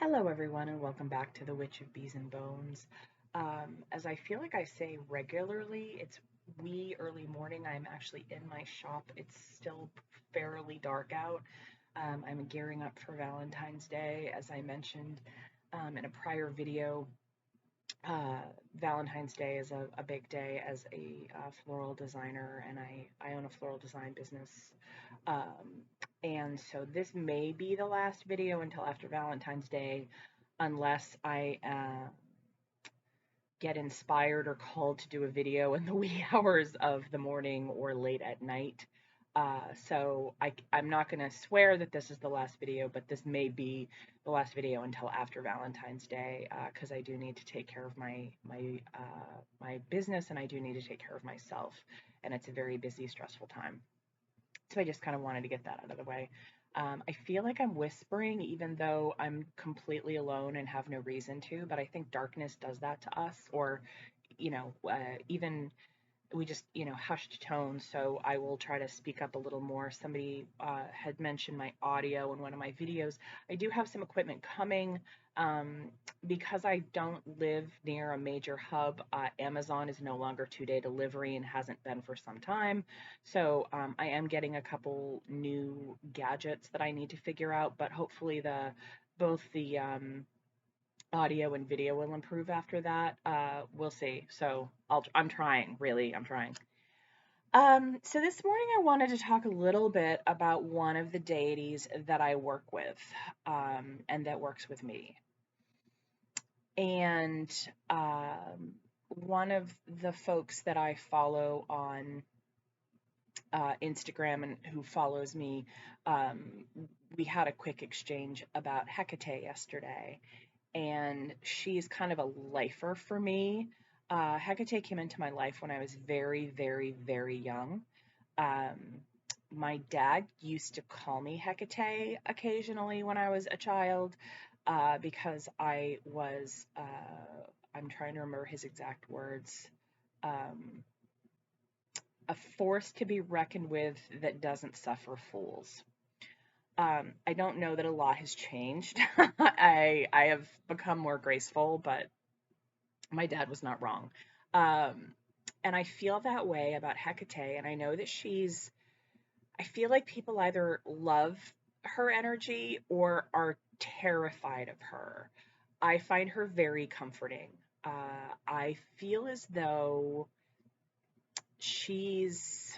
Hello, everyone, and welcome back to the Witch of Bees and Bones. As I feel like I say regularly, it's wee early morning. I'm actually in my shop. It's still fairly dark out. I'm gearing up for Valentine's Day. As I mentioned in a prior video, uh, Valentine's Day is a big day as a floral designer, and I own a floral design business. And so this may be the last video until after Valentine's Day, unless I get inspired or called to do a video in the wee hours of the morning or late at night. I'm not going to swear that this is the last video, but this may be the last video until after Valentine's Day, because I do need to take care of my business, and I do need to take care of myself, and it's a very busy, stressful time. So I just kind of wanted to get that out of the way. I feel like I'm whispering, even though I'm completely alone and have no reason to, but I think darkness does that to us, or, even we just, hushed tones. So I will try to speak up a little more. Somebody had mentioned my audio in one of my videos. I do have some equipment coming. Um, because I don't live near a major hub, Amazon is no longer 2-day delivery and hasn't been for some time. So I am getting a couple new gadgets that I need to figure out, but hopefully both the audio and video will improve after that. We'll see. So I'm trying, really, I'm trying. So this morning I wanted to talk a little bit about one of the deities that I work with, and that works with me. And one of the folks that I follow on Instagram and who follows me, we had a quick exchange about Hekate yesterday, and she's kind of a lifer for me. Hecate came into my life when I was very, very, very young. Um, my dad used to call me Hecate occasionally when I was a child, because I'm trying to remember his exact words, um, a force to be reckoned with that doesn't suffer fools. I don't know that a lot has changed. I have become more graceful, but my dad was not wrong. Um, and I feel that way about Hecate, and I know that I feel like people either love her energy or are terrified of her. I find her very comforting. I feel as though she's,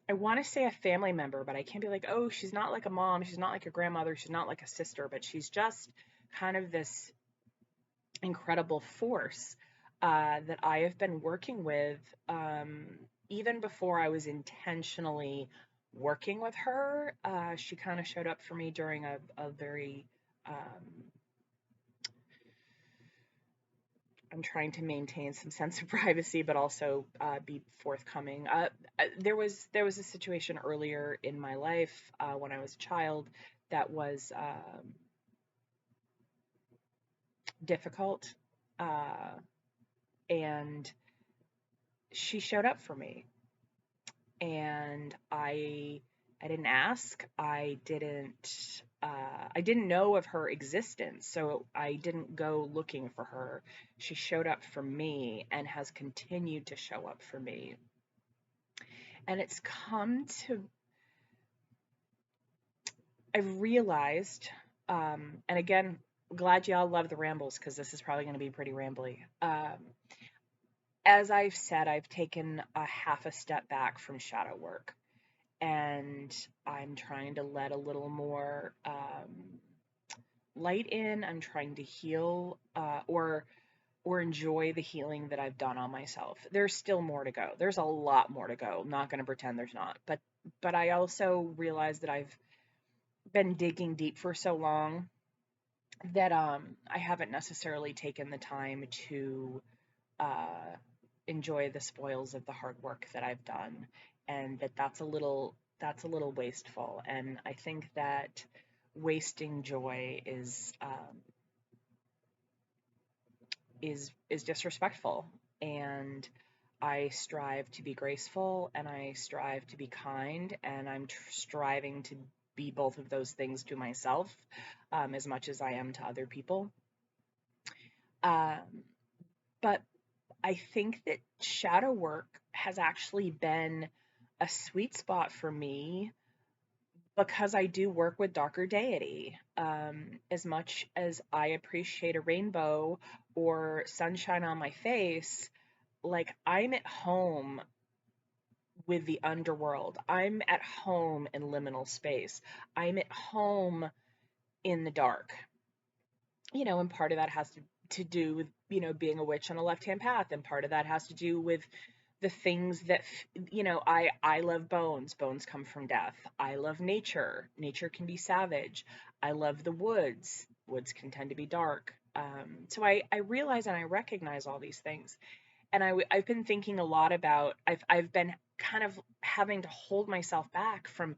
I want to say a family member, but I can't be like, oh, she's not like a mom, she's not like a grandmother, she's not like a sister, but she's just kind of this incredible force that I have been working with, even before I was intentionally working with her. She kind of showed up for me during a very, I'm trying to maintain some sense of privacy, but also be forthcoming. There was a situation earlier in my life, when I was a child, that was difficult, uh, and she showed up for me, and I didn't ask. I didn't know of her existence, so I didn't go looking for her. She showed up for me and has continued to show up for me. And it's come to, I've realized, and again, glad y'all love the rambles because this is probably going to be pretty rambly. As I've said, I've taken a half a step back from shadow work, and I'm trying to let a little more light in. I'm trying to heal, or enjoy the healing that I've done on myself. There's still more to go. There's a lot more to go. I'm not going to pretend there's not. But I also realize that I've been digging deep for so long that I haven't necessarily taken the time to uh, enjoy the spoils of the hard work that I've done, and that's a little wasteful. And I think that wasting joy is disrespectful. And I strive to be graceful, and I strive to be kind, and I'm striving to be both of those things to myself, as much as I am to other people. Um, but I think that shadow work has actually been a sweet spot for me because I do work with darker deity. As much as I appreciate a rainbow or sunshine on my face, like I'm at home with the underworld. I'm at home in liminal space. I'm at home in the dark. And part of that has to do with, being a witch on a left-hand path, and part of that has to do with the things that, I love bones. Bones come from death. I love nature. Nature can be savage. I love the woods. Woods can tend to be dark. So I realize and I recognize all these things. And I've been thinking a lot about, I've been kind of having to hold myself back from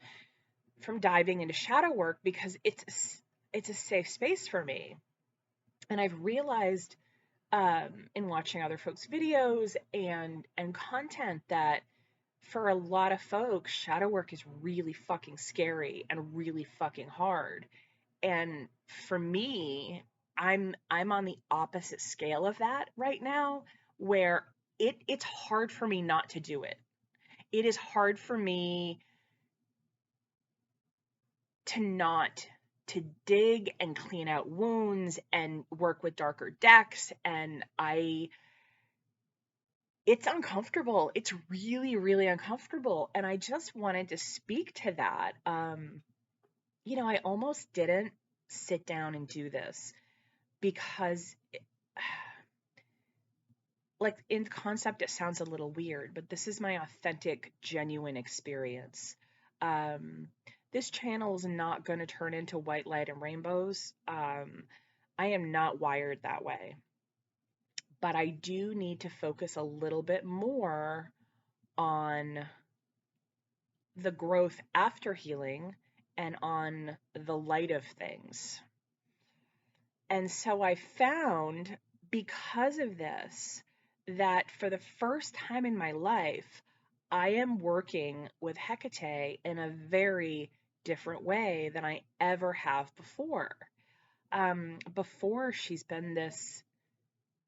diving into shadow work because it's a safe space for me. And I've realized, in watching other folks' videos and content, that for a lot of folks, shadow work is really fucking scary and really fucking hard. And for me, I'm on the opposite scale of that right now, where it's hard for me not to do it. It is hard for me to not to dig and clean out wounds and work with darker decks, and it's uncomfortable. It's really, really uncomfortable. And I just wanted to speak to that. I almost didn't sit down and do this because, like, in concept, it sounds a little weird, but this is my authentic, genuine experience. This channel is not going to turn into white light and rainbows. I am not wired that way. But I do need to focus a little bit more on the growth after healing and on the light of things. And so I found, because of this, that for the first time in my life, I am working with Hekate in a very different way than I ever have before. Before, she's been this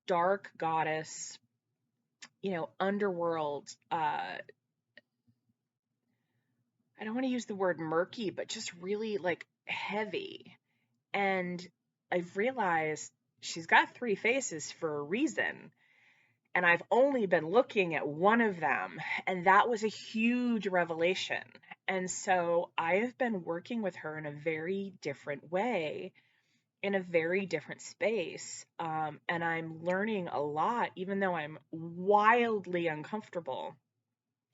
dark goddess, underworld. I don't want to use the word murky, but just really like heavy. And I've realized she's got three faces for a reason. And I've only been looking at one of them. And that was a huge revelation. And so I have been working with her in a very different way, in a very different space. And I'm learning a lot, even though I'm wildly uncomfortable.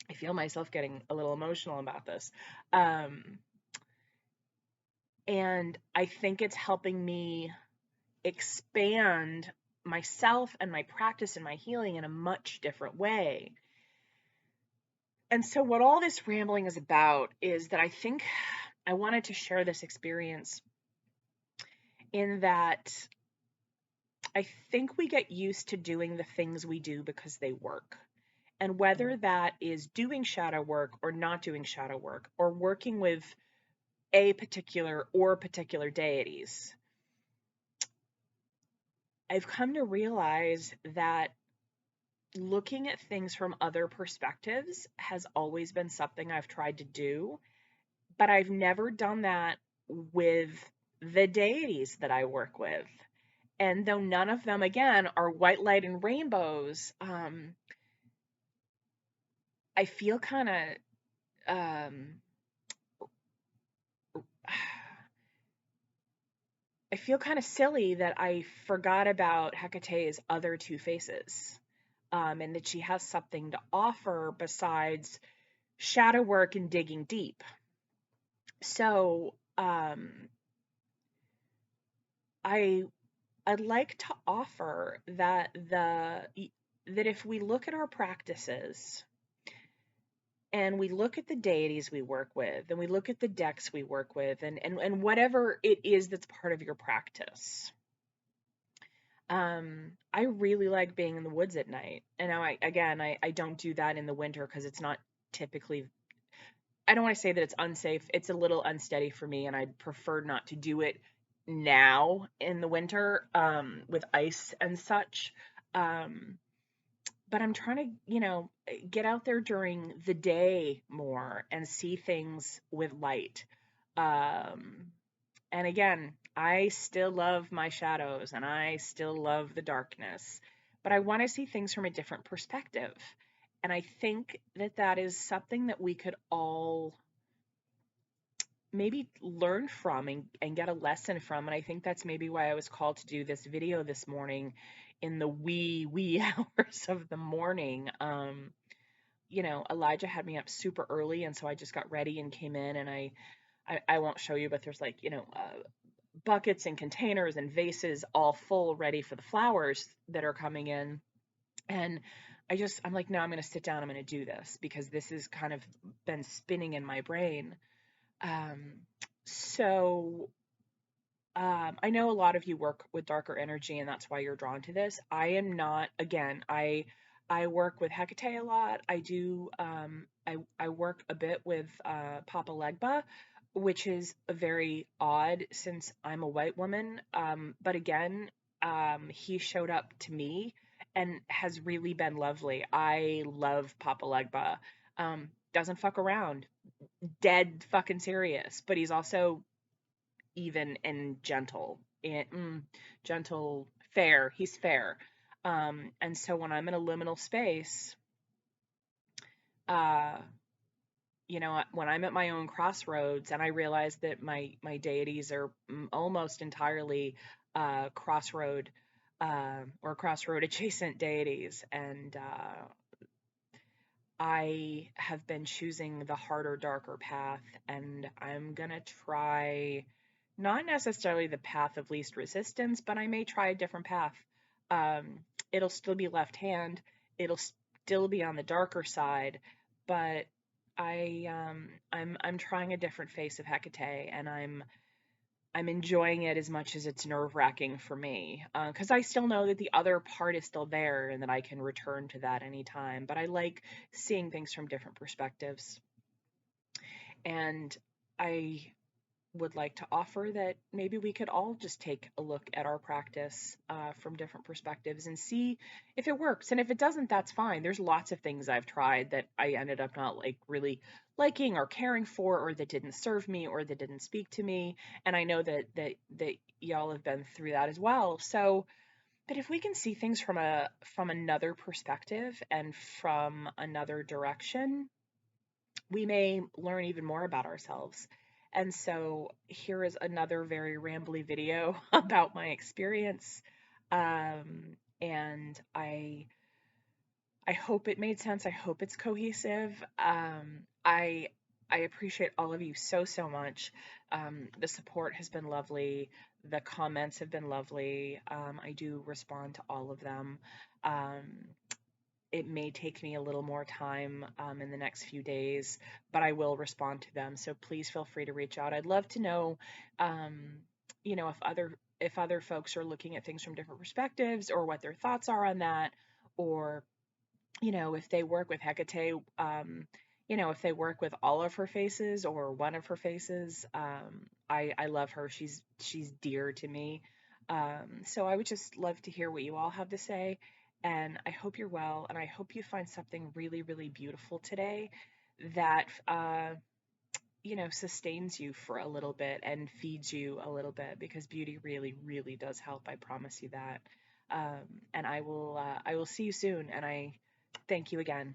I feel myself getting a little emotional about this. And I think it's helping me expand myself and my practice and my healing in a much different way. And so what all this rambling is about is that I think I wanted to share this experience in that I think we get used to doing the things we do because they work. And whether that is doing shadow work or not doing shadow work, or working with a particular or particular deities, I've come to realize that looking at things from other perspectives has always been something I've tried to do, but I've never done that with the deities that I work with. And though none of them, again, are white light and rainbows, I feel kind of I feel kind of silly that I forgot about Hecate's other two faces, and that she has something to offer besides shadow work and digging deep. So I'd like to offer that if we look at our practices and we look at the deities we work with, and we look at the decks we work with, and whatever it is that's part of your practice. I really like being in the woods at night. And now I don't do that in the winter because it's not typically I don't want to say that it's unsafe. It's a little unsteady for me, and I'd prefer not to do it now in the winter, with ice and such. Um, but I'm trying to, get out there during the day more and see things with light. Um, and again, I still love my shadows and I still love the darkness, but I want to see things from a different perspective. And I think that that is something that we could all maybe learn from and get a lesson from. And I think that's maybe why I was called to do this video this morning in the wee hours of the morning. Elijah had me up super early, and so I just got ready and came in, and I won't show you, but there's like, buckets and containers and vases all full ready for the flowers that are coming in. And I'm like, no, I'm going to sit down. I'm going to do this because this has kind of been spinning in my brain. Um, so I know a lot of you work with darker energy and that's why you're drawn to this. I am not, again, I work with Hekate a lot. I work a bit with Papa Legba, which is very odd since I'm a white woman. But again, he showed up to me and has really been lovely. I love Papa Legba. Doesn't fuck around, dead fucking serious, but he's also even and gentle. Gentle, fair. He's fair. And so when I'm in a liminal space, uh, when I'm at my own crossroads and I realize that my deities are almost entirely crossroad or crossroad adjacent deities, and I have been choosing the harder, darker path, and I'm gonna try not necessarily the path of least resistance, but I may try a different path. It'll still be left hand, it'll still be on the darker side, but I'm trying a different face of Hecate, and I'm enjoying it as much as it's nerve-wracking for me, because I still know that the other part is still there and that I can return to that anytime. But I like seeing things from different perspectives. And I would like to offer that maybe we could all just take a look at our practice from different perspectives and see if it works. And if it doesn't, that's fine. There's lots of things I've tried that I ended up not like really liking or caring for, or that didn't serve me, or that didn't speak to me. And I know that y'all have been through that as well. So, but if we can see things from another perspective and from another direction, we may learn even more about ourselves. And so here is another very rambly video about my experience. And I hope it made sense. I hope it's cohesive. I appreciate all of you so much. The support has been lovely. The comments have been lovely. I do respond to all of them. Um, it may take me a little more time in the next few days, but I will respond to them. So please feel free to reach out. I'd love to know, um, if other folks are looking at things from different perspectives, or what their thoughts are on that, or if they work with Hecate, if they work with all of her faces or one of her faces. I love her. She's dear to me. So I would just love to hear what you all have to say. And I hope you're well, and I hope you find something really, really beautiful today that, sustains you for a little bit and feeds you a little bit, because beauty really, really does help. I promise you that. And I will see you soon, and I thank you again.